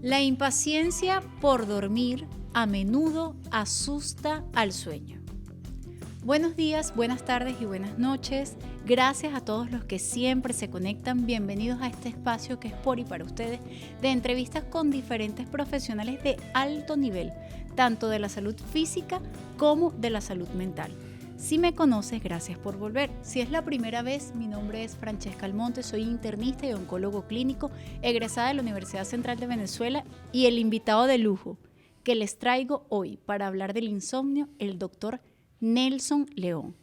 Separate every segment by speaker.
Speaker 1: La impaciencia por dormir a menudo asusta al sueño. Buenos días, buenas tardes y buenas noches. Gracias a todos los que siempre se conectan. Bienvenidos a este espacio que es por y para ustedes, de entrevistas con diferentes profesionales de alto nivel, tanto de la salud física como de la salud mental. Si me conoces, gracias por volver. Si es la primera vez, mi nombre es Francesca Almonte, soy internista y oncólogo clínico, egresada de la Universidad Central de Venezuela, y el invitado de lujo que les traigo hoy para hablar del insomnio, el doctor Nelson León.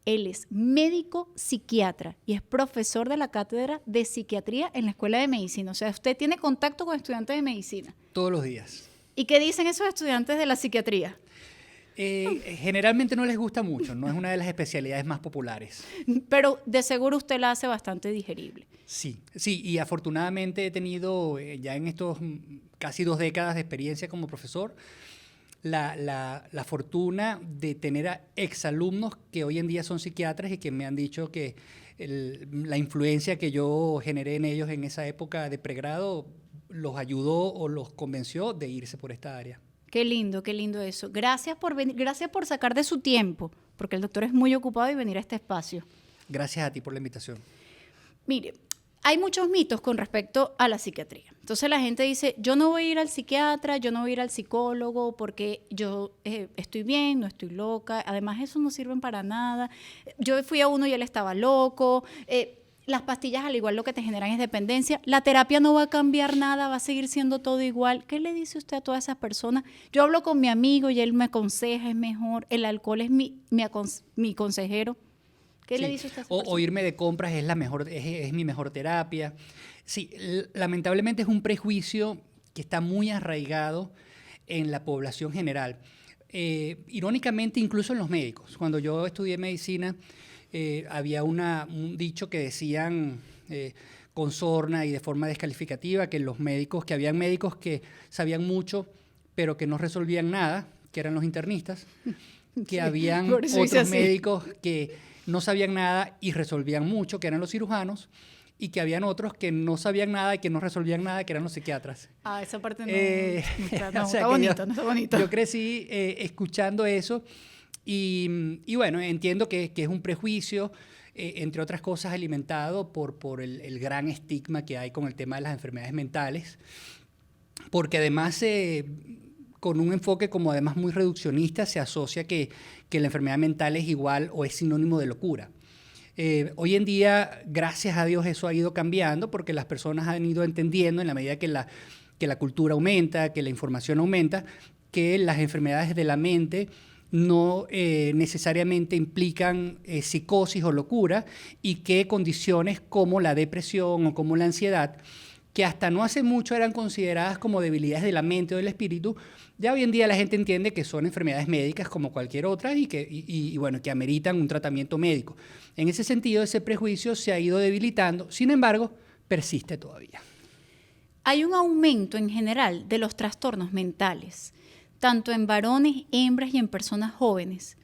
Speaker 1: Él es médico psiquiatra y es profesor de la cátedra de psiquiatría en la Escuela de Medicina. O sea, usted tiene contacto con estudiantes de medicina.
Speaker 2: Todos los días.
Speaker 1: ¿Y qué dicen esos estudiantes de la psiquiatría?
Speaker 2: Generalmente no les gusta mucho, no es una de las especialidades más populares.
Speaker 1: Pero de seguro usted la hace bastante digerible.
Speaker 2: Sí, y afortunadamente he tenido ya en estos casi 2 décadas de experiencia como profesor la fortuna de tener a exalumnos que hoy en día son psiquiatras y que me han dicho que la influencia que yo generé en ellos en esa época de pregrado los ayudó o los convenció de irse por esta área.
Speaker 1: Qué lindo eso. Gracias por venir, gracias por sacar de su tiempo, porque el doctor es muy ocupado y venir a este espacio.
Speaker 2: Gracias a ti por la invitación.
Speaker 1: Mire, hay muchos mitos con respecto a la psiquiatría. Entonces la gente dice, yo no voy a ir al psiquiatra, yo no voy a ir al psicólogo porque yo estoy bien, no estoy loca. Además, eso no sirve para nada. Yo fui a uno y él estaba loco. Las pastillas al igual lo que te generan es dependencia. La terapia no va a cambiar nada, va a seguir siendo todo igual. ¿Qué le dice usted a todas esas personas? Yo hablo con mi amigo y él me aconseja, es mejor. El alcohol es mi consejero. ¿Qué le dice usted a esa persona?
Speaker 2: O irme de compras es mi mejor terapia. Sí, lamentablemente es un prejuicio que está muy arraigado en la población general. Irónicamente, incluso en los médicos. Cuando yo estudié medicina, había un dicho que decían con sorna y de forma descalificativa que habían médicos que sabían mucho pero que no resolvían nada, que eran los internistas, que habían otros médicos que no sabían nada y resolvían mucho, que eran los cirujanos, y que habían otros que no sabían nada y que no resolvían nada, que eran los psiquiatras.
Speaker 1: Esa parte no está bonito.
Speaker 2: Yo crecí escuchando eso. Y bueno, entiendo que es un prejuicio, entre otras cosas, alimentado por el gran estigma que hay con el tema de las enfermedades mentales, porque además, con un enfoque como además muy reduccionista, se asocia que la enfermedad mental es igual o es sinónimo de locura. Hoy en día, gracias a Dios, eso ha ido cambiando porque las personas han ido entendiendo, en la medida que la cultura aumenta, que la información aumenta, que las enfermedades de la mente no necesariamente implican psicosis o locura, y que condiciones como la depresión o como la ansiedad, que hasta no hace mucho eran consideradas como debilidades de la mente o del espíritu, ya hoy en día la gente entiende que son enfermedades médicas como cualquier otra y que ameritan un tratamiento médico. En ese sentido, ese prejuicio se ha ido debilitando, sin embargo, persiste todavía.
Speaker 1: Hay un aumento en general de los trastornos mentales, tanto en varones, hembras y en personas jóvenes.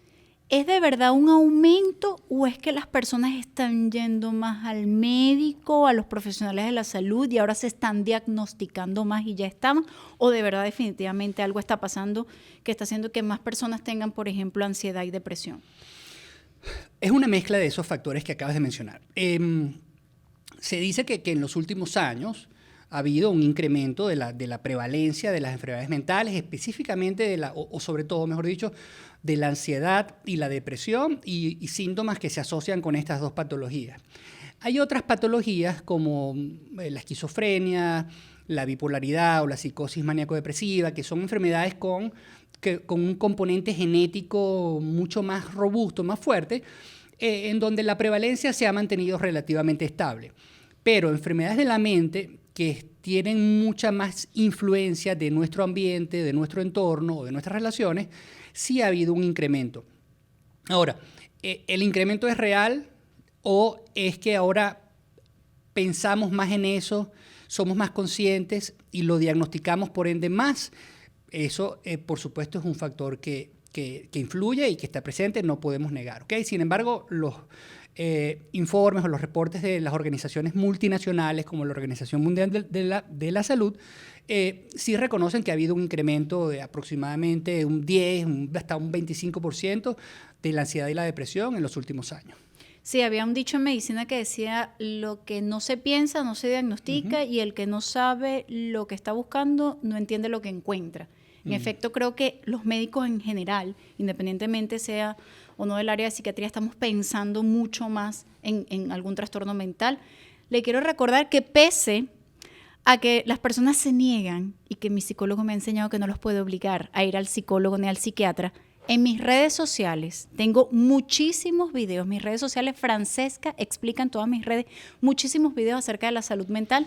Speaker 1: ¿Es de verdad un aumento o es que las personas están yendo más al médico, a los profesionales de la salud y ahora se están diagnosticando más y ya estamos? ¿O de verdad definitivamente algo está pasando que está haciendo que más personas tengan, por ejemplo, ansiedad y depresión?
Speaker 2: Es una mezcla de esos factores que acabas de mencionar. Se dice que en los últimos años ha habido un incremento de la prevalencia de las enfermedades mentales, específicamente o sobre todo, mejor dicho, de la ansiedad y la depresión y síntomas que se asocian con estas dos patologías. Hay otras patologías como la esquizofrenia, la bipolaridad o la psicosis maníaco-depresiva, que son enfermedades con un componente genético mucho más robusto, más fuerte, en donde la prevalencia se ha mantenido relativamente estable. Pero enfermedades de la mente que tienen mucha más influencia de nuestro ambiente, de nuestro entorno o de nuestras relaciones, sí ha habido un incremento. Ahora, ¿el incremento es real o es que ahora pensamos más en eso, somos más conscientes y lo diagnosticamos por ende más? Eso, por supuesto, es un factor que influye y que está presente, no podemos negar, ¿okay? Sin embargo, informes o los reportes de las organizaciones multinacionales como la Organización Mundial de la Salud, sí reconocen que ha habido un incremento de aproximadamente un 10, hasta un 25% de la ansiedad y la depresión en los últimos años.
Speaker 1: Sí, había un dicho en medicina que decía, lo que no se piensa no se diagnostica, y el que no sabe lo que está buscando no entiende lo que encuentra. En efecto, creo que los médicos en general, independientemente sea o no del área de psiquiatría, estamos pensando mucho más en algún trastorno mental. Le quiero recordar que pese a que las personas se niegan, y que mi psicólogo me ha enseñado que no los puede obligar a ir al psicólogo ni al psiquiatra, en mis redes sociales tengo muchísimos videos. Mis redes sociales, Francesca Explica en todas mis redes, muchísimos videos acerca de la salud mental.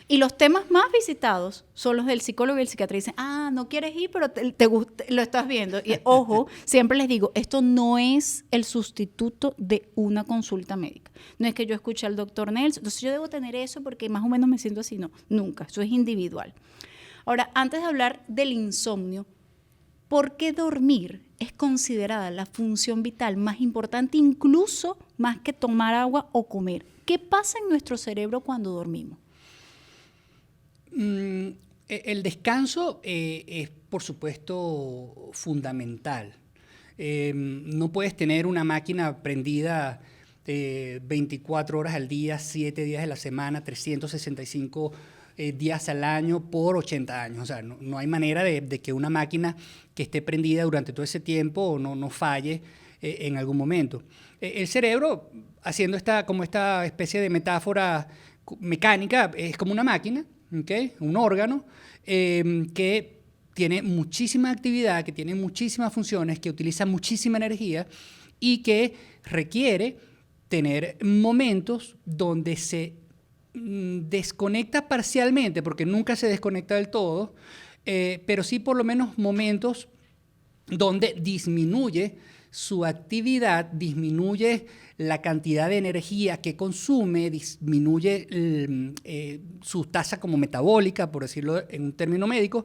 Speaker 1: Y los temas más visitados son los del psicólogo y el psiquiatra. Dicen, no quieres ir, pero te gusta, lo estás viendo. Y ojo, siempre les digo, esto no es el sustituto de una consulta médica. No es que yo escuche al doctor Nelson, entonces yo debo tener eso porque más o menos me siento así. No, nunca. Eso es individual. Ahora, antes de hablar del insomnio, ¿por qué dormir es considerada la función vital más importante, incluso más que tomar agua o comer? ¿Qué pasa en nuestro cerebro cuando dormimos?
Speaker 2: El descanso es, por supuesto, fundamental. No puedes tener una máquina prendida 24 horas al día, 7 días de la semana, 365 días al año por 80 años. O sea, no hay manera de que una máquina que esté prendida durante todo ese tiempo no falle en algún momento. El cerebro, haciendo esta especie de metáfora mecánica, es como una máquina, ¿okay? Un órgano que tiene muchísima actividad, que tiene muchísimas funciones, que utiliza muchísima energía y que requiere tener momentos donde se desconecta parcialmente, porque nunca se desconecta del todo, pero sí por lo menos momentos donde disminuye su actividad, disminuye la cantidad de energía que consume, disminuye su tasa como metabólica, por decirlo en un término médico,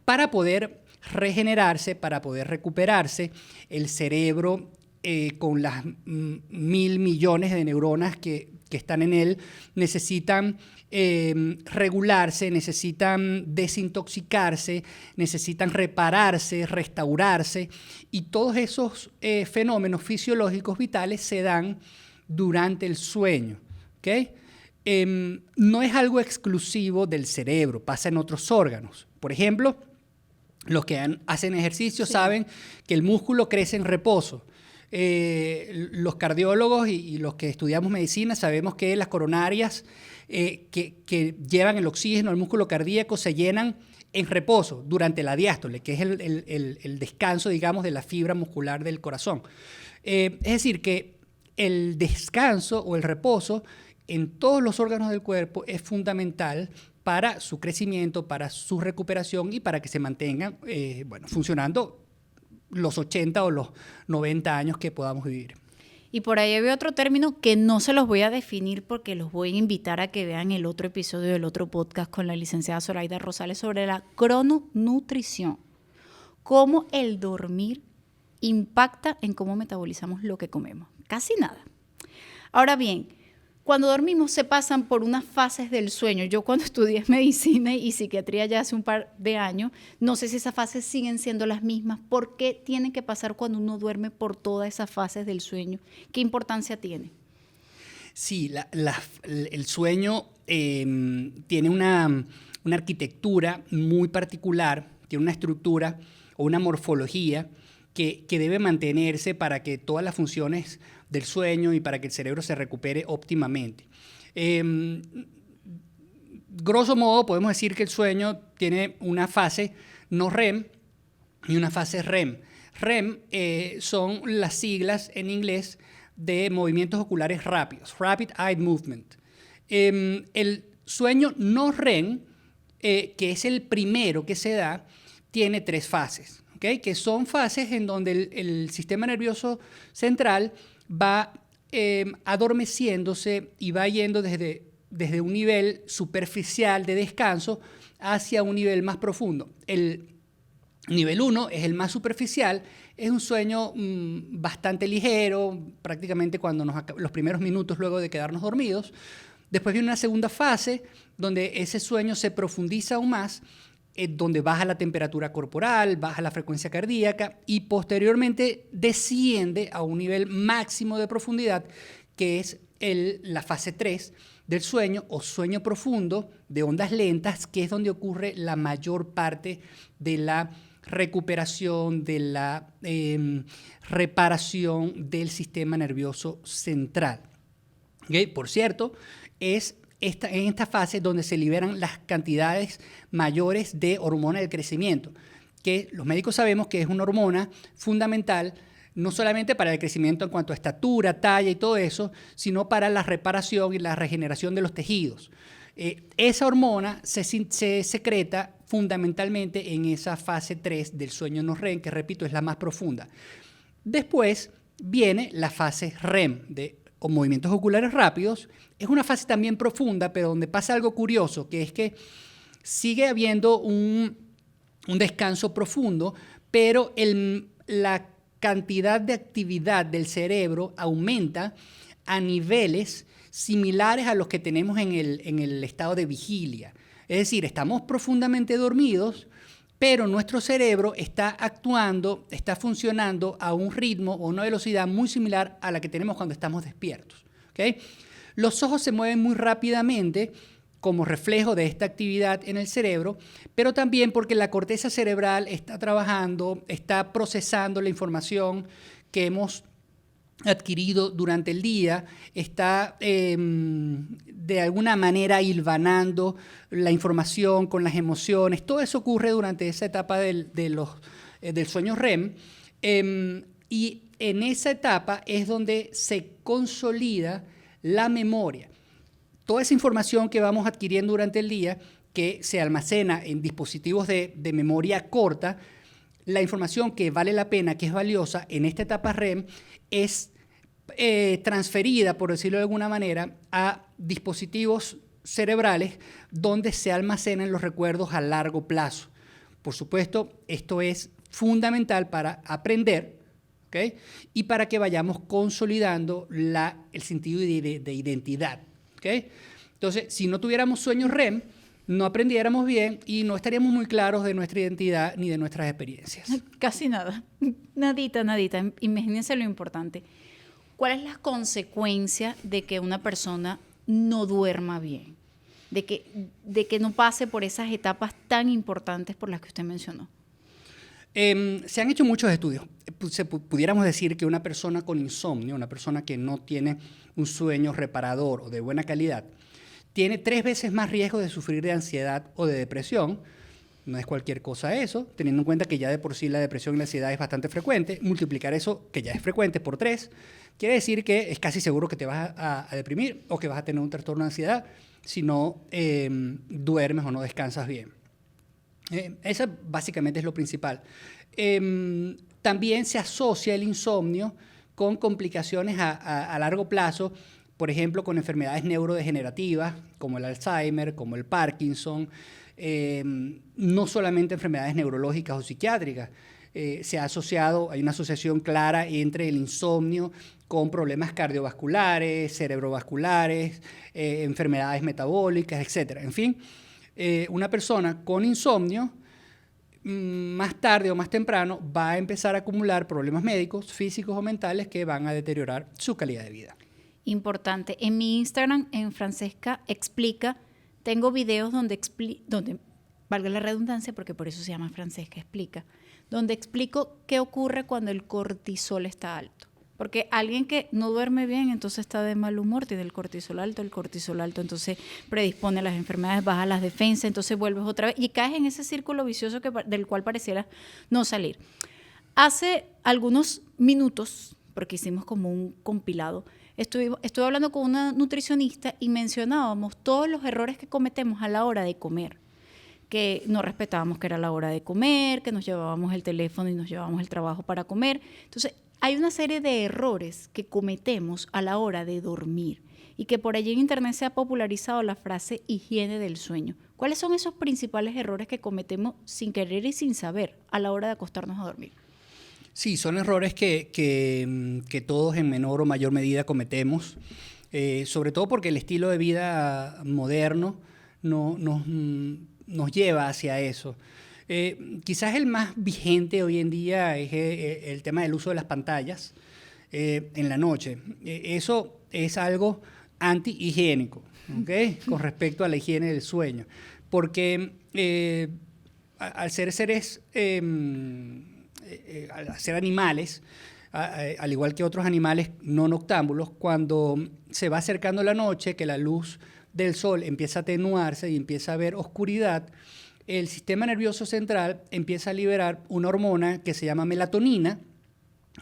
Speaker 2: para poder regenerarse, para poder recuperarse. El cerebro, con las 1.000 millones de neuronas que están en él, necesitan regularse, necesitan desintoxicarse, necesitan repararse, restaurarse, y todos esos fenómenos fisiológicos vitales se dan durante el sueño, ¿okay? No es algo exclusivo del cerebro, pasa en otros órganos. Por ejemplo, los que hacen ejercicio saben que el músculo crece en reposo. Los cardiólogos y los que estudiamos medicina sabemos que las coronarias que llevan el oxígeno al músculo cardíaco se llenan en reposo durante la diástole, que es el descanso, digamos, de la fibra muscular del corazón. Es decir, que el descanso o el reposo en todos los órganos del cuerpo es fundamental para su crecimiento, para su recuperación y para que se mantengan funcionando los 80 o los 90 años que podamos vivir.
Speaker 1: Y por ahí había otro término que no se los voy a definir porque los voy a invitar a que vean el otro episodio del otro podcast con la licenciada Zoraida Rosales sobre la crononutrición. Cómo el dormir impacta en cómo metabolizamos lo que comemos. Casi nada. Ahora bien, cuando dormimos se pasan por unas fases del sueño. Yo cuando estudié medicina y psiquiatría ya hace un par de años, no sé si esas fases siguen siendo las mismas. ¿Por qué tienen que pasar cuando uno duerme por todas esas fases del sueño? ¿Qué importancia tiene?
Speaker 2: Sí, el sueño tiene una arquitectura muy particular, tiene una estructura o una morfología que debe mantenerse para que todas las funciones del sueño y para que el cerebro se recupere óptimamente. Grosso modo, podemos decir que el sueño tiene una fase no REM y una fase REM. REM son las siglas en inglés de movimientos oculares rápidos, Rapid Eye Movement. El sueño no REM, que es el primero que se da, tiene 3 fases, ¿okay? Que son fases en donde el sistema nervioso central va adormeciéndose y va yendo desde un nivel superficial de descanso hacia un nivel más profundo. Nivel 1 es el más superficial, es un sueño bastante ligero, prácticamente cuando los primeros minutos luego de quedarnos dormidos. Después viene una segunda fase donde ese sueño se profundiza aún más, donde baja la temperatura corporal, baja la frecuencia cardíaca y posteriormente desciende a un nivel máximo de profundidad, que es la fase 3 del sueño o sueño profundo de ondas lentas, que es donde ocurre la mayor parte de la recuperación, de la reparación del sistema nervioso central. ¿Okay? Por cierto, es en esta fase donde se liberan las cantidades mayores de hormona del crecimiento, que los médicos sabemos que es una hormona fundamental no solamente para el crecimiento en cuanto a estatura, talla y todo eso, sino para la reparación y la regeneración de los tejidos. Esa hormona se secreta fundamentalmente en esa fase 3 del sueño no REM, que repito, es la más profunda. Después viene la fase REM, o movimientos oculares rápidos. Es una fase también profunda, pero donde pasa algo curioso, que es que sigue habiendo un descanso profundo, pero la cantidad de actividad del cerebro aumenta a niveles similares a los que tenemos en el estado de vigilia. Es decir, estamos profundamente dormidos, pero nuestro cerebro está actuando, está funcionando a un ritmo o una velocidad muy similar a la que tenemos cuando estamos despiertos. ¿Okay? Los ojos se mueven muy rápidamente como reflejo de esta actividad en el cerebro, pero también porque la corteza cerebral está trabajando, está procesando la información que hemos adquirido durante el día, está de alguna manera hilvanando la información con las emociones. Todo eso ocurre durante esa etapa del sueño REM, y en esa etapa es donde se consolida la memoria. Toda esa información que vamos adquiriendo durante el día, que se almacena en dispositivos de memoria corta, la información que vale la pena, que es valiosa en esta etapa REM, es transferida, por decirlo de alguna manera, a dispositivos cerebrales donde se almacenan los recuerdos a largo plazo. Por supuesto, esto es fundamental para aprender, ¿okay? Y para que vayamos consolidando el sentido de identidad. ¿Okay? Entonces, si no tuviéramos sueños REM, no aprendiéramos bien y no estaríamos muy claros de nuestra identidad ni de nuestras experiencias.
Speaker 1: Casi nada, nadita. Imagínense lo importante. ¿Cuál es la consecuencia de que una persona no duerma bien? De que no pase por esas etapas tan importantes por las que usted mencionó.
Speaker 2: Se han hecho muchos estudios. Pudiéramos decir que una persona con insomnio, una persona que no tiene un sueño reparador o de buena calidad, tiene 3 veces más riesgo de sufrir de ansiedad o de depresión. No es cualquier cosa eso, teniendo en cuenta que ya de por sí la depresión y la ansiedad es bastante frecuente. Multiplicar eso, que ya es frecuente, por 3, quiere decir que es casi seguro que te vas a deprimir o que vas a tener un trastorno de ansiedad si no duermes o no descansas bien. Eso básicamente es lo principal. También se asocia el insomnio con complicaciones a largo plazo, por ejemplo, con enfermedades neurodegenerativas como el Alzheimer, como el Parkinson, no solamente enfermedades neurológicas o psiquiátricas. Se ha asociado, hay una asociación clara entre el insomnio con problemas cardiovasculares, cerebrovasculares, enfermedades metabólicas, etc. En fin, una persona con insomnio más tarde o más temprano va a empezar a acumular problemas médicos, físicos o mentales que van a deteriorar su calidad de vida.
Speaker 1: Importante. En mi Instagram, en Francesca Explica, tengo videos donde valga la redundancia porque por eso se llama Francesca Explica, donde explico qué ocurre cuando el cortisol está alto. Porque alguien que no duerme bien, entonces está de mal humor, tiene el cortisol alto entonces predispone a las enfermedades, baja las defensas, entonces vuelves otra vez y caes en ese círculo vicioso del cual pareciera no salir. Hace algunos minutos, porque hicimos como un compilado, estuve hablando con una nutricionista y mencionábamos todos los errores que cometemos a la hora de comer, que no respetábamos que era la hora de comer, que nos llevábamos el teléfono y nos llevábamos el trabajo para comer. Entonces, hay una serie de errores que cometemos a la hora de dormir y que por allí en internet se ha popularizado la frase higiene del sueño. ¿Cuáles son esos principales errores que cometemos sin querer y sin saber a la hora de acostarnos a dormir?
Speaker 2: Sí, son errores que todos en menor o mayor medida cometemos, sobre todo porque el estilo de vida moderno nos lleva hacia eso. Quizás el más vigente hoy en día es el tema del uso de las pantallas en la noche. Eso es algo antihigiénico, ¿okay? Con respecto a la higiene del sueño. Porque al ser seres, al ser animales, al igual que otros animales no noctámbulos, cuando se va acercando la noche, que la luz del sol empieza a atenuarse y empieza a haber oscuridad, el sistema nervioso central empieza a liberar una hormona que se llama melatonina,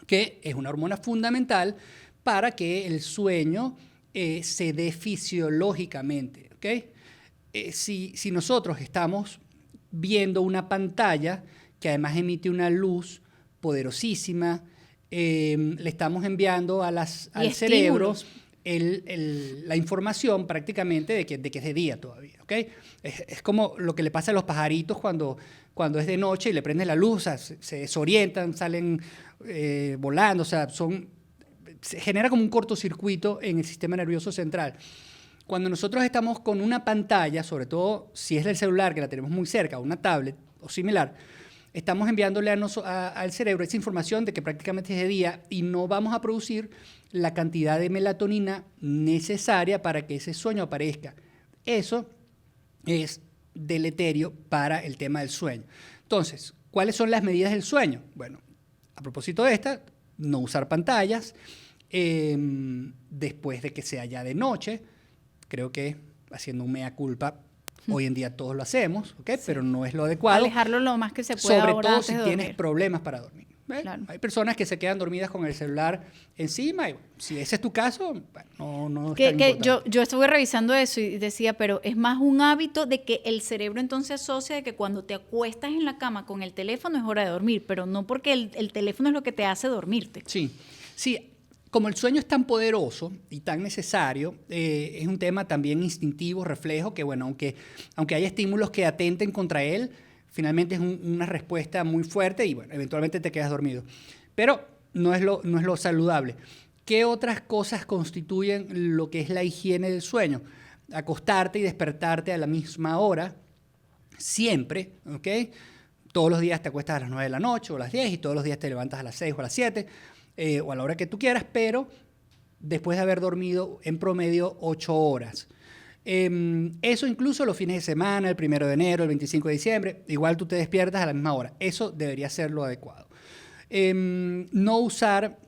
Speaker 2: que es una hormona fundamental para que el sueño se dé fisiológicamente, ¿okay? Si nosotros estamos viendo una pantalla que además emite una luz poderosísima, le estamos enviando al cerebro la información prácticamente de que es de día todavía, ¿okay? Es como lo que le pasa a los pajaritos cuando es de noche y le prenden la luz, o sea, se desorientan, salen volando, o sea, se genera como un cortocircuito en el sistema nervioso central. Cuando nosotros estamos con una pantalla, sobre todo si es del celular, que la tenemos muy cerca, una tablet o similar, estamos enviándole al cerebro esa información de que prácticamente es de día y no vamos a producir la cantidad de melatonina necesaria para que ese sueño aparezca. Eso es deleterio para el tema del sueño. Entonces, ¿cuáles son las medidas del sueño? Bueno, a propósito de esta, no usar pantallas después de que sea ya de noche. Creo que haciendo un mea culpa, hoy en día todos lo hacemos, ¿okay? Sí. Pero no es lo adecuado.
Speaker 1: Alejarlo lo más que se pueda.
Speaker 2: Sobre todo si tienes problemas para dormir.
Speaker 1: Claro.
Speaker 2: Hay personas que se quedan dormidas con el celular encima y si ese es tu caso, bueno, no es tan importante.
Speaker 1: Yo estuve revisando eso y decía, pero es más un hábito de que el cerebro entonces asocia de que cuando te acuestas en la cama con el teléfono es hora de dormir, pero no porque el teléfono es lo que te hace dormirte.
Speaker 2: Sí. Como el sueño es tan poderoso y tan necesario, es un tema también instintivo, reflejo, que bueno, aunque haya estímulos que atenten contra él, finalmente es una respuesta muy fuerte y bueno, eventualmente te quedas dormido. Pero no es lo saludable. ¿Qué otras cosas constituyen lo que es la higiene del sueño? Acostarte y despertarte a la misma hora, siempre, ¿ok? Todos los días te acuestas a las 9 de la noche o a las 10 y todos los días te levantas a las 6 o a las 7 o a la hora que tú quieras, pero después de haber dormido en promedio 8 horas. Eso incluso los fines de semana, el 1 de enero, el 25 de diciembre, igual tú te despiertas a la misma hora. Eso debería ser lo adecuado. No usar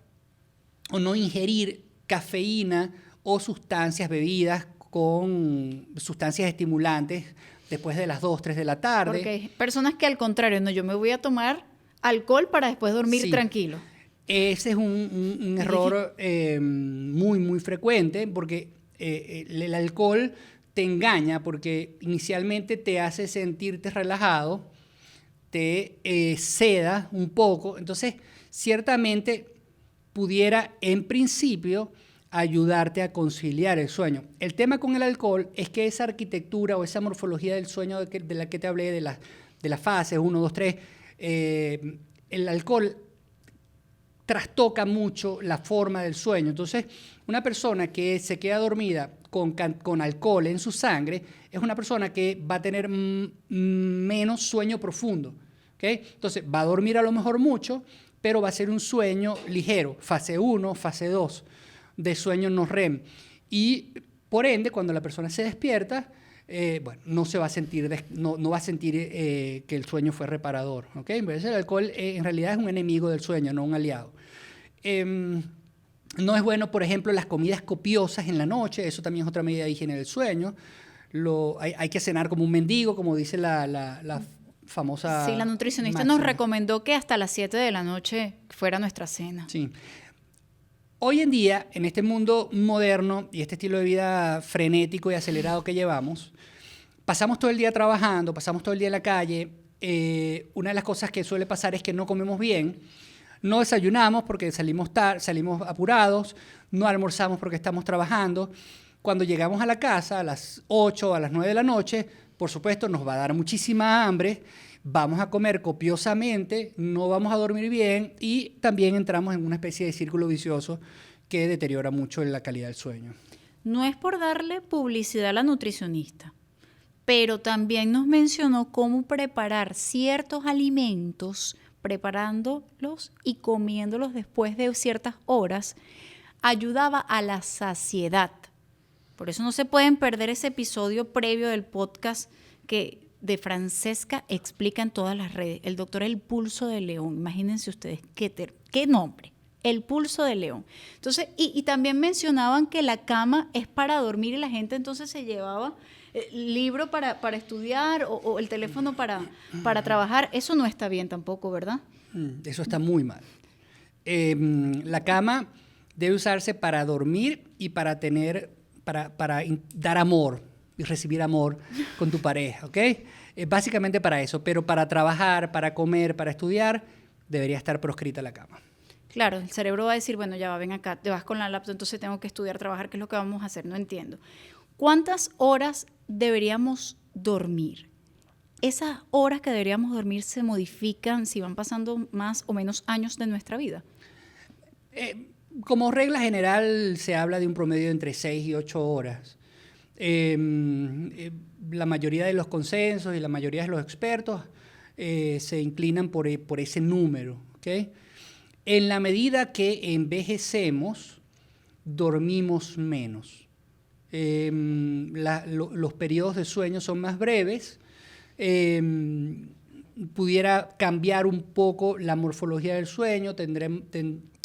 Speaker 2: o no ingerir cafeína o sustancias bebidas con sustancias estimulantes después de las 2, 3 de la tarde.
Speaker 1: Porque hay personas que al contrario, no, yo me voy a tomar alcohol para después dormir tranquilo.
Speaker 2: Ese es un error muy, muy frecuente porque el alcohol te engaña porque inicialmente te hace sentirte relajado, te seda un poco, entonces ciertamente pudiera en principio ayudarte a conciliar el sueño. El tema con el alcohol es que esa arquitectura o esa morfología del sueño de la que te hablé, de las fases 1, 2, 3, el alcohol trastoca mucho la forma del sueño. Entonces, una persona que se queda dormida con alcohol en su sangre es una persona que va a tener menos sueño profundo, ¿okay? Entonces, va a dormir a lo mejor mucho, pero va a ser un sueño ligero, fase 1, fase 2 de sueño no REM. Y, por ende, cuando la persona se despierta, no se va a sentir, no va a sentir que el sueño fue reparador, ¿okay? Entonces, el alcohol en realidad es un enemigo del sueño, no un aliado. No es bueno, por ejemplo, las comidas copiosas en la noche, eso también es otra medida de higiene del sueño. Hay que cenar como un mendigo, como dice la famosa...
Speaker 1: Sí, la nutricionista
Speaker 2: máxima.
Speaker 1: nos recomendó que hasta las 7 de la noche fuera nuestra cena.
Speaker 2: Sí. Hoy en día, en este mundo moderno y este estilo de vida frenético y acelerado que llevamos, pasamos todo el día trabajando, pasamos todo el día en la calle. Una de las cosas que suele pasar es que no comemos bien, no desayunamos porque salimos apurados, no almorzamos porque estamos trabajando Cuando llegamos a la casa a las 8 o a las 9 de la noche, por supuesto nos va a dar muchísima hambre, vamos a comer copiosamente, no vamos a dormir bien y también entramos en una especie de círculo vicioso que deteriora mucho la calidad del sueño.
Speaker 1: No es por darle publicidad a la nutricionista, pero también nos mencionó cómo preparar ciertos alimentos, preparándolos y comiéndolos después de ciertas horas, ayudaba a la saciedad. Por eso no se pueden perder ese episodio previo del podcast que de Francesca explica en todas las redes. El doctor El Pulso de León. Imagínense ustedes qué nombre. El Pulso de León. Entonces, y también mencionaban que la cama es para dormir y la gente entonces se llevaba el libro para estudiar o el teléfono para trabajar. Eso no está bien tampoco, ¿verdad?
Speaker 2: Eso está muy mal. La cama debe usarse para dormir y para dar amor y recibir amor con tu pareja, ¿ok? Básicamente para eso, pero para trabajar, para comer, para estudiar, debería estar proscrita la cama.
Speaker 1: Claro, el cerebro va a decir, bueno, ya va, ven acá, te vas con la laptop, entonces tengo que estudiar, trabajar, ¿qué es lo que vamos a hacer? No entiendo. ¿Cuántas horas deberíamos dormir? ¿Esas horas que deberíamos dormir se modifican si van pasando más o menos años de nuestra vida?
Speaker 2: Como regla general se habla de un promedio entre 6 y 8 horas. La mayoría de los consensos y la mayoría de los expertos se inclinan por ese número, ¿ok? En la medida que envejecemos, dormimos menos. Los periodos de sueño son más breves. Pudiera cambiar un poco la morfología del sueño,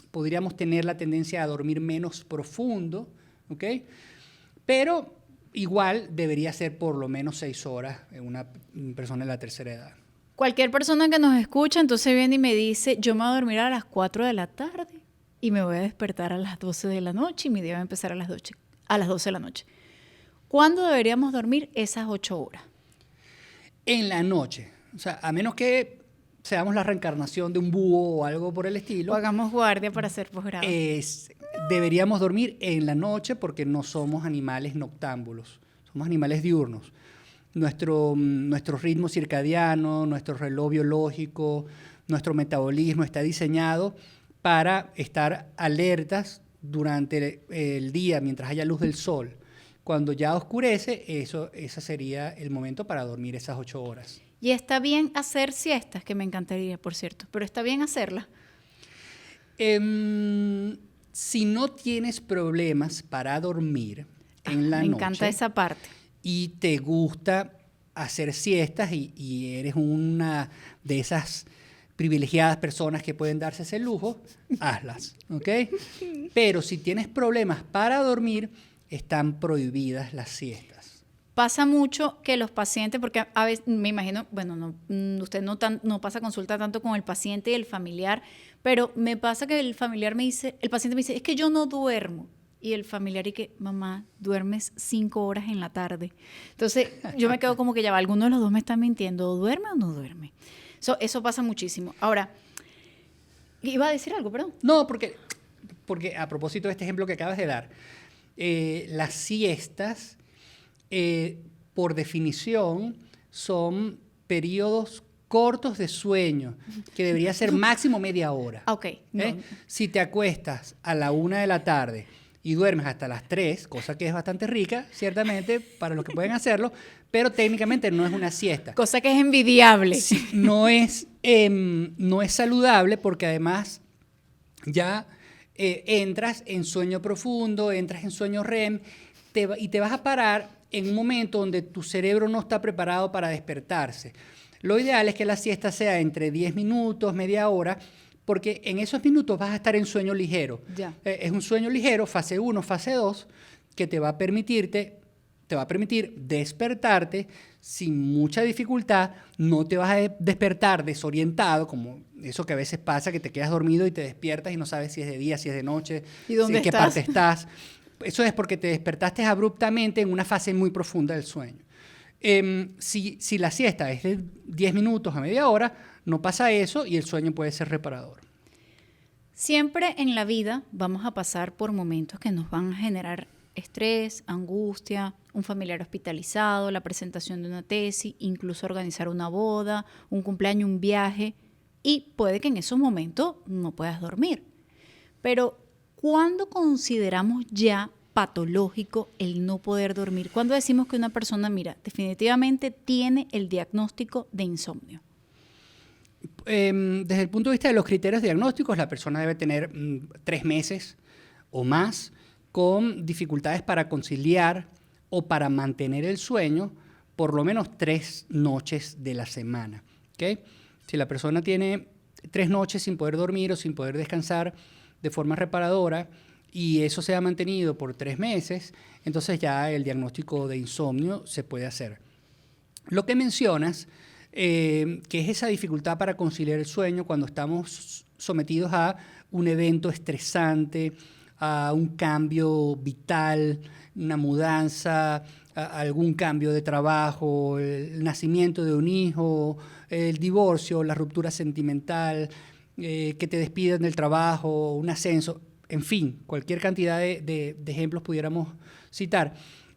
Speaker 2: podríamos tener la tendencia a dormir menos profundo, ¿ok? Pero igual debería ser por lo menos 6 horas en una persona de la tercera edad.
Speaker 1: Cualquier persona que nos escucha entonces viene y me dice, yo me voy a dormir a las 4 de la tarde y me voy a despertar a las 12 de la noche y mi día va a empezar a las 12 de la noche. ¿Cuándo deberíamos dormir esas 8 horas?
Speaker 2: En la noche. O sea, a menos que seamos la reencarnación de un búho o algo por el estilo.
Speaker 1: O hagamos guardia para hacer posgrado.
Speaker 2: Deberíamos dormir en la noche porque no somos animales noctámbulos, somos animales diurnos. Nuestro ritmo circadiano, nuestro reloj biológico, nuestro metabolismo está diseñado para estar alertas durante el día mientras haya luz del sol. Cuando ya oscurece, ese sería el momento para dormir esas 8 horas.
Speaker 1: Y está bien hacer siestas, que me encantaría, por cierto, pero está bien hacerlas.
Speaker 2: Si no tienes problemas para dormir en la noche.
Speaker 1: Me encanta esa parte.
Speaker 2: Y te gusta hacer siestas y eres una de esas privilegiadas personas que pueden darse ese lujo, hazlas, ¿ok? Pero si tienes problemas para dormir, están prohibidas las siestas.
Speaker 1: Pasa mucho que los pacientes, porque a veces me imagino, bueno, usted no pasa consulta tanto con el paciente y el familiar, pero me pasa que el paciente me dice, es que yo no duermo. Y el familiar y que, mamá, duermes 5 horas en la tarde. Entonces, yo me quedo como que ya va, alguno de los dos me está mintiendo, ¿o duerme o no duerme? Eso pasa muchísimo. Ahora, iba a decir algo, perdón.
Speaker 2: No, porque a propósito de este ejemplo que acabas de dar, las siestas, por definición, son periodos cortos de sueño, que debería ser máximo media hora.
Speaker 1: Ok. No.
Speaker 2: Si te acuestas a la 1 de la tarde y duermes hasta las 3, cosa que es bastante rica, ciertamente, para los que pueden hacerlo, pero técnicamente no es una siesta.
Speaker 1: Cosa que es envidiable.
Speaker 2: Sí, no es saludable porque además ya entras en sueño profundo, entras en sueño REM y te vas a parar en un momento donde tu cerebro no está preparado para despertarse. Lo ideal es que la siesta sea entre 10 minutos, media hora, porque en esos minutos vas a estar en sueño ligero.
Speaker 1: Ya.
Speaker 2: Es un sueño ligero, fase 1, fase 2, que te va a permitir despertarte sin mucha dificultad. No te vas a despertar desorientado, como eso que a veces pasa, que te quedas dormido y te despiertas y no sabes si es de día, si es de noche,
Speaker 1: ¿Y dónde
Speaker 2: en qué
Speaker 1: estás?
Speaker 2: parte estás. Eso es porque te despertaste abruptamente en una fase muy profunda del sueño. Si la siesta es de 10 minutos a media hora, no pasa eso y el sueño puede ser reparador.
Speaker 1: Siempre en la vida vamos a pasar por momentos que nos van a generar estrés, angustia, un familiar hospitalizado, la presentación de una tesis, incluso organizar una boda, un cumpleaños, un viaje, y puede que en esos momentos no puedas dormir. Pero, ¿cuándo consideramos ya patológico el no poder dormir? ¿Cuándo decimos que una persona, mira, definitivamente tiene el diagnóstico de insomnio?
Speaker 2: Desde el punto de vista de los criterios diagnósticos, la persona debe tener 3 meses o más con dificultades para conciliar o para mantener el sueño por lo menos 3 noches de la semana. ¿Okay? Si la persona tiene 3 noches sin poder dormir o sin poder descansar de forma reparadora y eso se ha mantenido por 3 meses, entonces ya el diagnóstico de insomnio se puede hacer. Lo que mencionas, que es esa dificultad para conciliar el sueño cuando estamos sometidos a un evento estresante, a un cambio vital, una mudanza, a algún cambio de trabajo, el nacimiento de un hijo, el divorcio, la ruptura sentimental, que te despiden del trabajo, un ascenso, en fin, cualquier cantidad de ejemplos pudiéramos citar.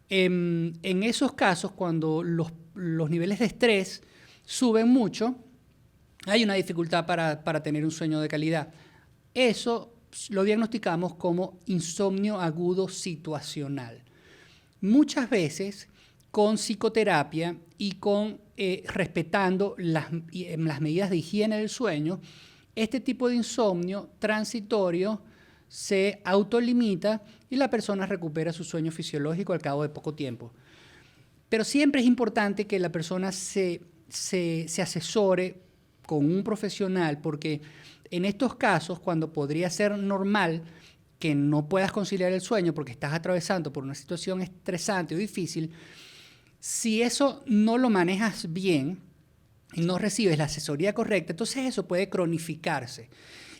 Speaker 2: En esos casos, cuando los niveles de estrés suben mucho, hay una dificultad para tener un sueño de calidad. Eso lo diagnosticamos como insomnio agudo situacional. Muchas veces con psicoterapia y respetando las medidas de higiene del sueño, este tipo de insomnio transitorio se autolimita y la persona recupera su sueño fisiológico al cabo de poco tiempo. Pero siempre es importante que la persona se asesore con un profesional, porque en estos casos, cuando podría ser normal que no puedas conciliar el sueño porque estás atravesando por una situación estresante o difícil, si eso no lo manejas bien y no recibes la asesoría correcta, entonces eso puede cronificarse.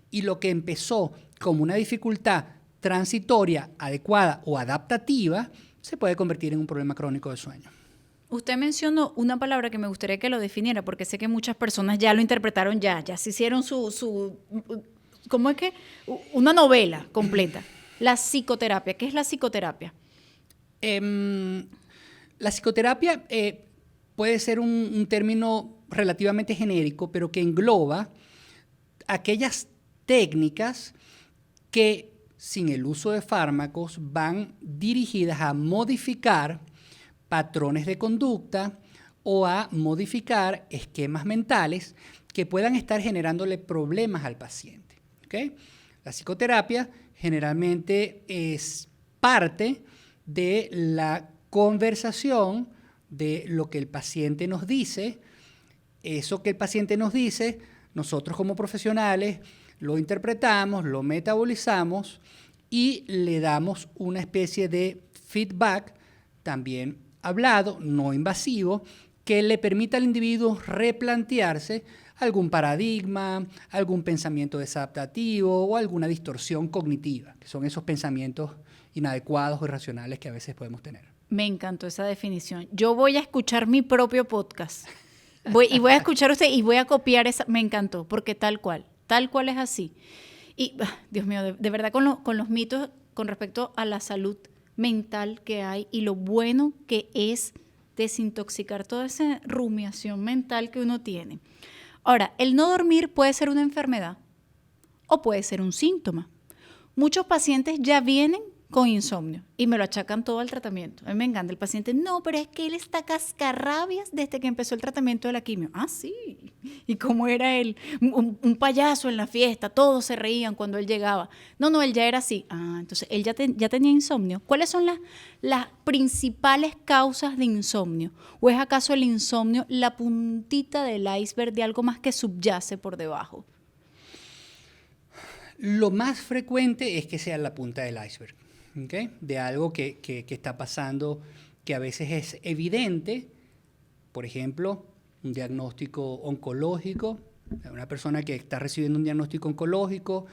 Speaker 2: Y lo que empezó como una dificultad transitoria, adecuada o adaptativa, se puede convertir en un problema crónico de sueño.
Speaker 1: Usted mencionó una palabra que me gustaría que lo definiera, porque sé que muchas personas ya lo interpretaron, ya se hicieron ¿cómo es que? Una novela completa. La psicoterapia. ¿Qué es la psicoterapia?
Speaker 2: La psicoterapia puede ser un término relativamente genérico, pero que engloba aquellas técnicas que, sin el uso de fármacos, van dirigidas a modificar patrones de conducta o a modificar esquemas mentales que puedan estar generándole problemas al paciente. ¿Okay? La psicoterapia generalmente es parte de la conversación de lo que el paciente nos dice. Eso que el paciente nos dice, nosotros como profesionales lo interpretamos, lo metabolizamos y le damos una especie de feedback también hablado, no invasivo, que le permita al individuo replantearse algún paradigma, algún pensamiento desadaptativo o alguna distorsión cognitiva, que son esos pensamientos inadecuados o irracionales que a veces podemos tener.
Speaker 1: Me encantó esa definición. Yo voy a escuchar mi propio podcast. Voy a escuchar usted y voy a copiar esa. Me encantó, porque tal cual es así. Y, Dios mío, de verdad con los mitos con respecto a la salud mental que hay y lo bueno que es desintoxicar toda esa rumiación mental que uno tiene. Ahora, el no dormir puede ser una enfermedad o puede ser un síntoma. Muchos pacientes ya vienen con insomnio y me lo achacan todo al tratamiento. A mí me encanta el paciente, no, pero es que él está cascarrabias desde que empezó el tratamiento de la quimio. Ah, sí. ¿Y cómo era él? Un payaso en la fiesta, todos se reían cuando él llegaba. No, él ya era así. Ah, entonces él ya tenía insomnio. ¿Cuáles son las principales causas de insomnio? ¿O es acaso el insomnio la puntita del iceberg de algo más que subyace por debajo?
Speaker 2: Lo más frecuente es que sea la punta del iceberg. ¿Okay? De algo que está pasando que a veces es evidente, por ejemplo, un diagnóstico oncológico, una persona que está recibiendo un diagnóstico oncológico,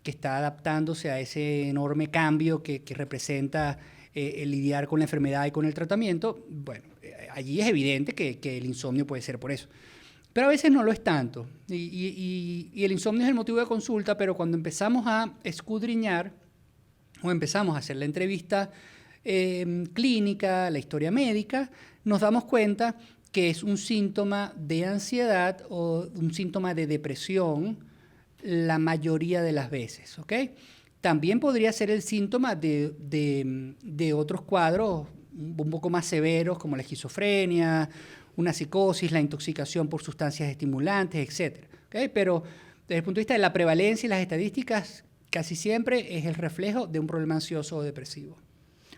Speaker 2: que está adaptándose a ese enorme cambio que representa el lidiar con la enfermedad y con el tratamiento. Bueno, allí es evidente que el insomnio puede ser por eso. Pero a veces no lo es tanto. Y el insomnio es el motivo de consulta, pero cuando empezamos a escudriñar o empezamos a hacer la entrevista clínica, la historia médica, nos damos cuenta que es un síntoma de ansiedad o un síntoma de depresión la mayoría de las veces, ¿ok? También podría ser el síntoma de otros cuadros un poco más severos, como la esquizofrenia, una psicosis, la intoxicación por sustancias estimulantes, etc. ¿Okay? Pero desde el punto de vista de la prevalencia y las estadísticas, casi siempre es el reflejo de un problema ansioso o depresivo.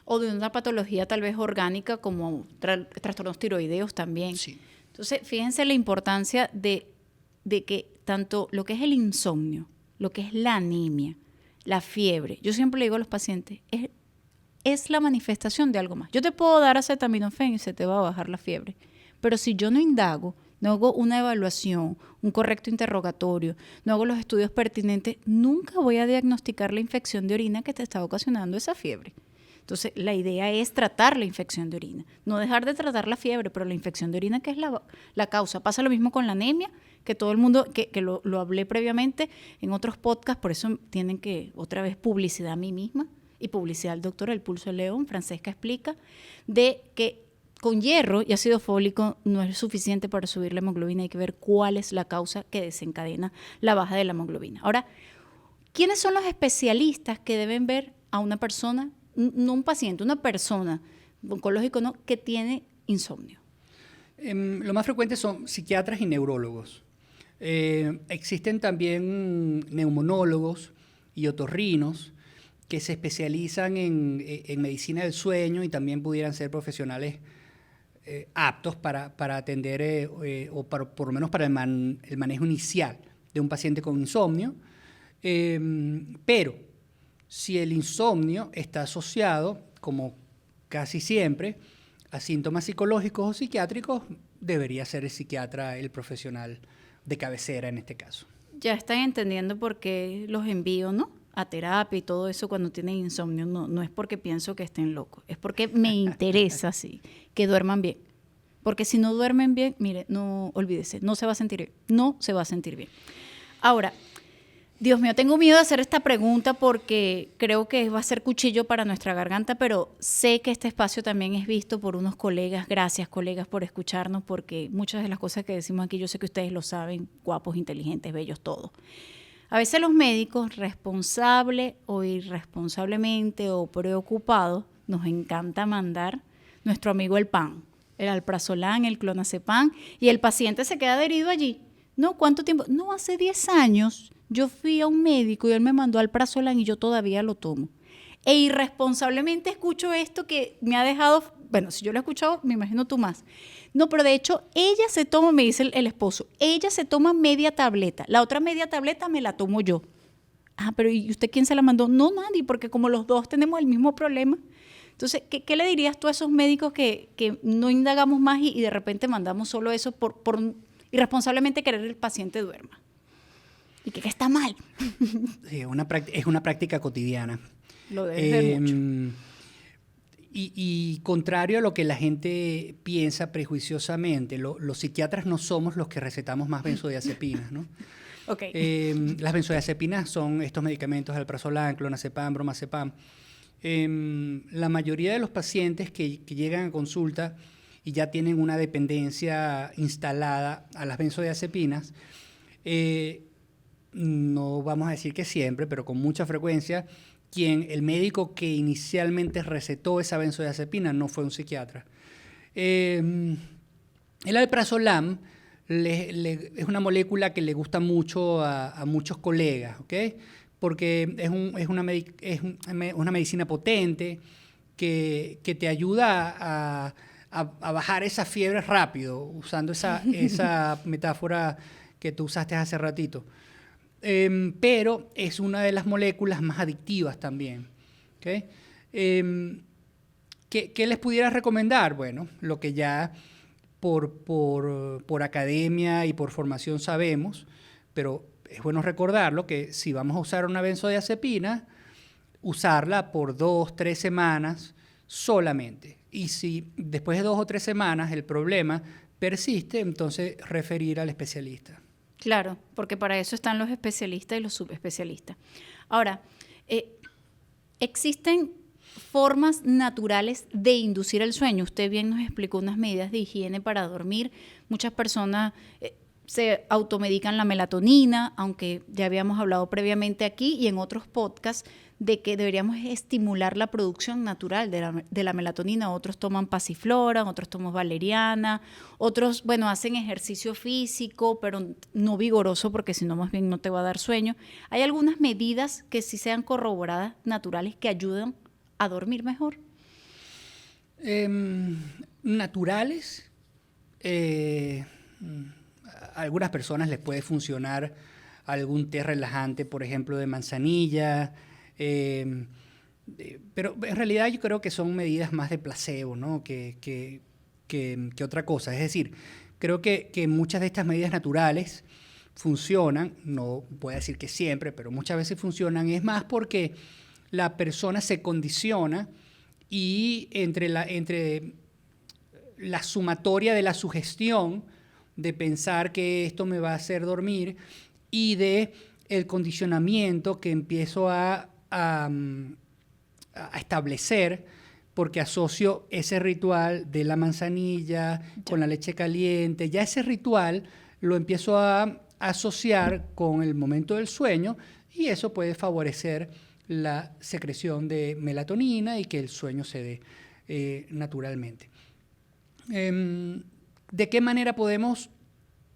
Speaker 1: O de una patología tal vez orgánica como trastornos tiroideos también.
Speaker 2: Sí.
Speaker 1: Entonces, fíjense la importancia de que tanto lo que es el insomnio, lo que es la anemia, la fiebre, yo siempre le digo a los pacientes, es la manifestación de algo más. Yo te puedo dar acetaminofén y se te va a bajar la fiebre, pero si yo no indago, no hago una evaluación, un correcto interrogatorio, no hago los estudios pertinentes, nunca voy a diagnosticar la infección de orina que te está ocasionando esa fiebre. Entonces, la idea es tratar la infección de orina, no dejar de tratar la fiebre, pero la infección de orina, que es la causa. Pasa lo mismo con la anemia, que todo el mundo, que lo hablé previamente en otros podcasts, por eso tienen que, otra vez, publicidad a mí misma y publicidad al doctor El Pulso de León, Francesca explica, de que con hierro y ácido fólico no es suficiente para subir la hemoglobina, hay que ver cuál es la causa que desencadena la baja de la hemoglobina. Ahora, ¿quiénes son los especialistas que deben ver a una persona, no un paciente, una persona oncológico, ¿no?, que tiene insomnio?
Speaker 2: Lo más frecuente son psiquiatras y neurólogos. Existen también neumonólogos y otorrinos que se especializan en medicina del sueño y también pudieran ser profesionales aptos para atender o por lo menos para el manejo inicial de un paciente con insomnio. Pero si el insomnio está asociado, como casi siempre, a síntomas psicológicos o psiquiátricos, debería ser el psiquiatra el profesional de cabecera en este caso.
Speaker 1: Ya están entendiendo por qué los envío, ¿no?, a terapia y todo eso cuando tienen insomnio. No es porque pienso que estén locos, es porque me interesa, sí, que duerman bien. Porque si no duermen bien, mire, no, olvídese, no se va a sentir bien, no se va a sentir bien. Ahora, Dios mío, tengo miedo de hacer esta pregunta porque creo que va a ser cuchillo para nuestra garganta, pero sé que este espacio también es visto por unos colegas. Gracias, colegas, por escucharnos, porque muchas de las cosas que decimos aquí yo sé que ustedes lo saben, guapos, inteligentes, bellos, todos. A veces los médicos, responsable o irresponsablemente o preocupados, nos encanta mandar nuestro amigo el PAN, el alprazolam, el clonazepam, y el paciente se queda adherido allí. ¿No? ¿Cuánto tiempo? No, hace 10 años yo fui a un médico y él me mandó alprazolam y yo todavía lo tomo. E irresponsablemente escucho esto que me ha dejado, bueno, si yo lo he escuchado, me imagino tú más. No, pero de hecho, ella se toma, me dice el esposo, ella se toma media tableta, la otra media tableta me la tomo yo. Ah, pero ¿y usted quién se la mandó? No, nadie, porque como los dos tenemos el mismo problema. Entonces, ¿qué le dirías tú a esos médicos que no indagamos más y de repente mandamos solo eso por irresponsablemente querer que el paciente duerma? Y que está mal.
Speaker 2: Sí, es una práctica cotidiana.
Speaker 1: Lo debes ver mucho.
Speaker 2: Y contrario a lo que la gente piensa prejuiciosamente, los psiquiatras no somos los que recetamos más benzodiazepinas, ¿no?
Speaker 1: Okay.
Speaker 2: Las benzodiazepinas son estos medicamentos, alprazolam, clonazepam, bromazepam. La mayoría de los pacientes que llegan a consulta y ya tienen una dependencia instalada a las benzodiazepinas, no vamos a decir que siempre, pero con mucha frecuencia, el médico que inicialmente recetó esa benzodiazepina no fue un psiquiatra. El alprazolam es una molécula que le gusta mucho a muchos colegas, ¿ok? Porque es una medicina potente que te ayuda a bajar esa fiebre rápido, usando esa metáfora que tú usaste hace ratito. Pero es una de las moléculas más adictivas también. ¿Okay? ¿Qué les pudiera recomendar? Bueno, lo que ya por academia y por formación sabemos, pero es bueno recordarlo, que si vamos a usar una benzodiazepina, usarla por 2-3 semanas solamente. Y si después de 2 o 3 semanas el problema persiste, entonces referir al especialista.
Speaker 1: Claro, porque para eso están los especialistas y los subespecialistas. Ahora, existen formas naturales de inducir el sueño. Usted bien nos explicó unas medidas de higiene para dormir. Muchas personas se automedican la melatonina, aunque ya habíamos hablado previamente aquí y en otros podcasts de que deberíamos estimular la producción natural de la melatonina. Otros toman pasiflora, otros toman valeriana, otros, bueno, hacen ejercicio físico, pero no vigoroso porque si no más bien no te va a dar sueño. Hay algunas medidas que sí sean corroboradas, naturales, que ayudan a dormir mejor.
Speaker 2: Naturales, a algunas personas les puede funcionar algún té relajante, por ejemplo, de manzanilla, pero en realidad yo creo que son medidas más de placebo, ¿no? que otra cosa. Es decir, creo que muchas de estas medidas naturales funcionan, no voy a decir que siempre, pero muchas veces funcionan, es más porque la persona se condiciona y entre la sumatoria de la sugestión de pensar que esto me va a hacer dormir y de el condicionamiento que empiezo a establecer porque asocio ese ritual de la manzanilla con la leche caliente. Ya ese ritual lo empiezo a asociar con el momento del sueño y eso puede favorecer la secreción de melatonina y que el sueño se dé naturalmente. ¿De qué manera podemos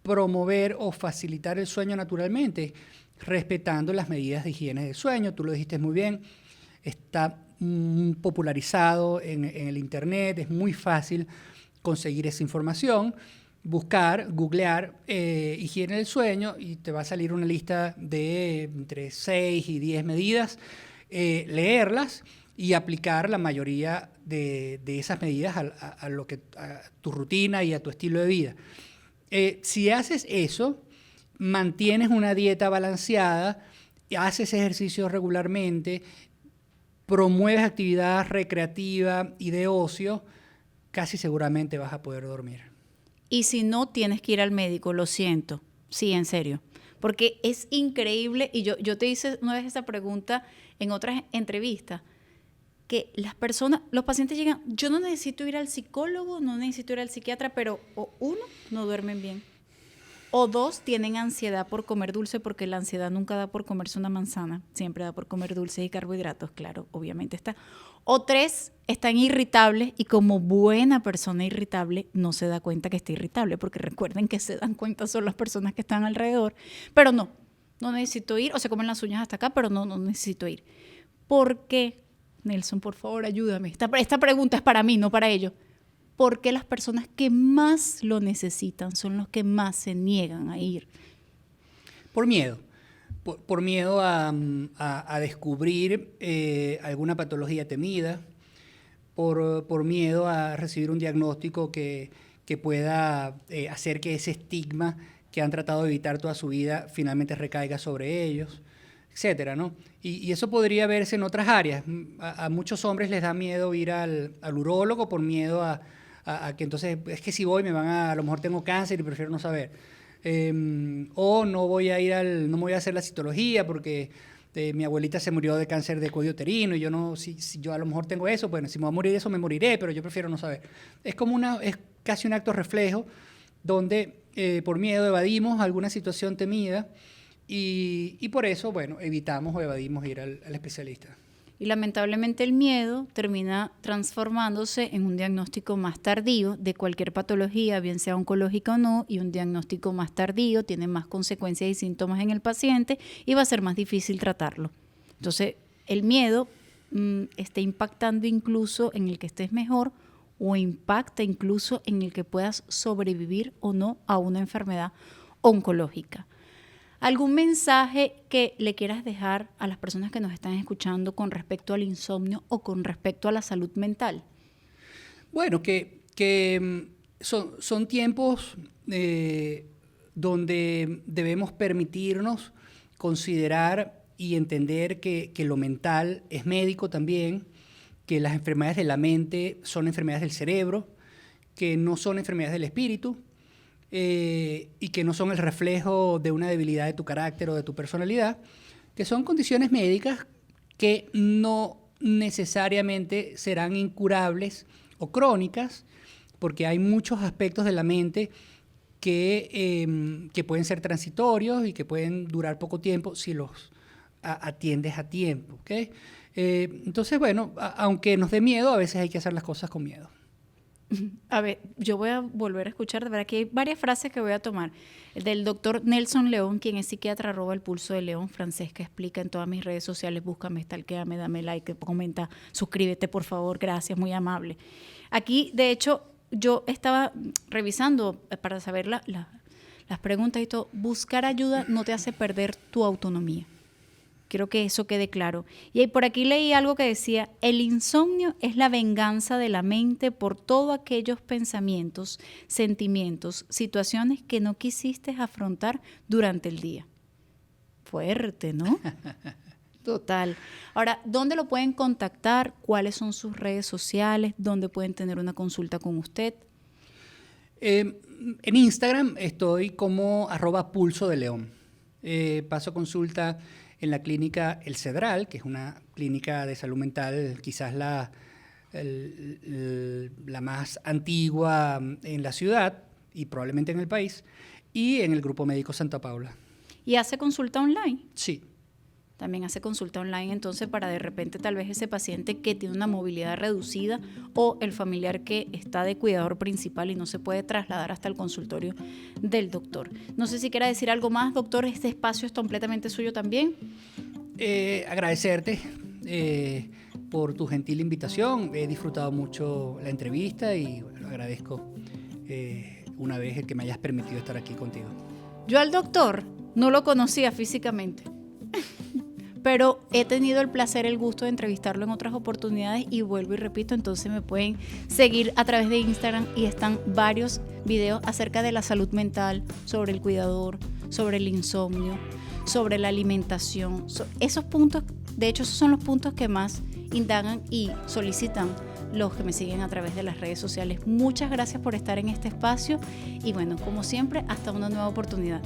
Speaker 2: promover o facilitar el sueño naturalmente? Respetando las medidas de higiene del sueño. Tú lo dijiste muy bien, está popularizado en el internet, es muy fácil conseguir esa información, buscar, googlear higiene del sueño y te va a salir una lista de entre 6 y 10 medidas, leerlas y aplicar la mayoría de esas medidas a tu rutina y a tu estilo de vida. Si haces eso, mantienes una dieta balanceada, haces ejercicio regularmente, promueves actividad recreativa y de ocio, casi seguramente vas a poder dormir.
Speaker 1: Y si no, tienes que ir al médico, lo siento. Sí, en serio. Porque es increíble, y yo te hice una vez esa pregunta en otras entrevistas, que las personas, los pacientes llegan, yo no necesito ir al psicólogo, no necesito ir al psiquiatra, pero o uno, no duermen bien. O dos, tienen ansiedad por comer dulce, porque la ansiedad nunca da por comerse una manzana, siempre da por comer dulces y carbohidratos, claro, obviamente está. O tres, están irritables y como buena persona irritable no se da cuenta que está irritable, porque recuerden que se dan cuenta son las personas que están alrededor, pero no necesito ir, o se comen las uñas hasta acá, pero no necesito ir. ¿Por qué? Nelson, por favor, ayúdame. Esta pregunta es para mí, no para ellos. ¿Por qué las personas que más lo necesitan son los que más se niegan a ir?
Speaker 2: Por miedo. Por miedo a descubrir alguna patología temida, por miedo a recibir un diagnóstico que pueda hacer que ese estigma que han tratado de evitar toda su vida finalmente recaiga sobre ellos, etcétera, ¿no? Y eso podría verse en otras áreas. A muchos hombres les da miedo ir al urólogo por miedo a que entonces, es que si voy a lo mejor tengo cáncer y prefiero no saber. O no voy a no me voy a hacer la citología porque mi abuelita se murió de cáncer de cuello uterino y si yo a lo mejor tengo eso, bueno, si me voy a morir de eso me moriré, pero yo prefiero no saber. Es casi un acto reflejo donde por miedo evadimos alguna situación temida y por eso, bueno, evitamos o evadimos ir al especialista.
Speaker 1: Y lamentablemente el miedo termina transformándose en un diagnóstico más tardío de cualquier patología, bien sea oncológica o no, y un diagnóstico más tardío tiene más consecuencias y síntomas en el paciente y va a ser más difícil tratarlo. Entonces, el miedo está impactando incluso en el que estés mejor o impacta incluso en el que puedas sobrevivir o no a una enfermedad oncológica. ¿Algún mensaje que le quieras dejar a las personas que nos están escuchando con respecto al insomnio o con respecto a la salud mental?
Speaker 2: Bueno, que son tiempos donde debemos permitirnos considerar y entender que lo mental es médico también, que las enfermedades de la mente son enfermedades del cerebro, que no son enfermedades del espíritu, y que no son el reflejo de una debilidad de tu carácter o de tu personalidad, que son condiciones médicas que no necesariamente serán incurables o crónicas, porque hay muchos aspectos de la mente que pueden ser transitorios y que pueden durar poco tiempo si los atiendes a tiempo, ¿ok? Entonces, bueno, aunque nos dé miedo, a veces hay que hacer las cosas con miedo.
Speaker 1: A ver, yo voy a volver a escuchar, de verdad que hay varias frases que voy a tomar. El del doctor Nelson León, quien es psiquiatra, @el pulso de León, francés, que explica en todas mis redes sociales, búscame, stalkeame, dame like, comenta, suscríbete, por favor, gracias, muy amable. Aquí, de hecho, yo estaba revisando para saber las preguntas y todo. Buscar ayuda no te hace perder tu autonomía. Quiero que eso quede claro. Y por aquí leí algo que decía: el insomnio es la venganza de la mente por todos aquellos pensamientos, sentimientos, situaciones que no quisiste afrontar durante el día. Fuerte, ¿no? Total. Ahora, ¿dónde lo pueden contactar? ¿Cuáles son sus redes sociales? ¿Dónde pueden tener una consulta con usted?
Speaker 2: En Instagram estoy como @pulso de León. Paso consulta en la clínica El Cedral, que es una clínica de salud mental quizás la más antigua en la ciudad y probablemente en el país, y en el Grupo Médico Santa Paula.
Speaker 1: ¿Y hace consulta online?
Speaker 2: Sí.
Speaker 1: También hace consulta online, entonces, para de repente tal vez ese paciente que tiene una movilidad reducida o el familiar que está de cuidador principal y no se puede trasladar hasta el consultorio del doctor. No sé si quiera decir algo más, doctor, este espacio es completamente suyo también.
Speaker 2: Agradecerte por tu gentil invitación. He disfrutado mucho la entrevista y bueno, agradezco una vez el que me hayas permitido estar aquí contigo.
Speaker 1: Yo al doctor no lo conocía físicamente, pero he tenido el placer, el gusto de entrevistarlo en otras oportunidades y vuelvo y repito, entonces me pueden seguir a través de Instagram y están varios videos acerca de la salud mental, sobre el cuidador, sobre el insomnio, sobre la alimentación. Esos puntos, de hecho, esos son los puntos que más indagan y solicitan los que me siguen a través de las redes sociales. Muchas gracias por estar en este espacio y bueno, como siempre, hasta una nueva oportunidad.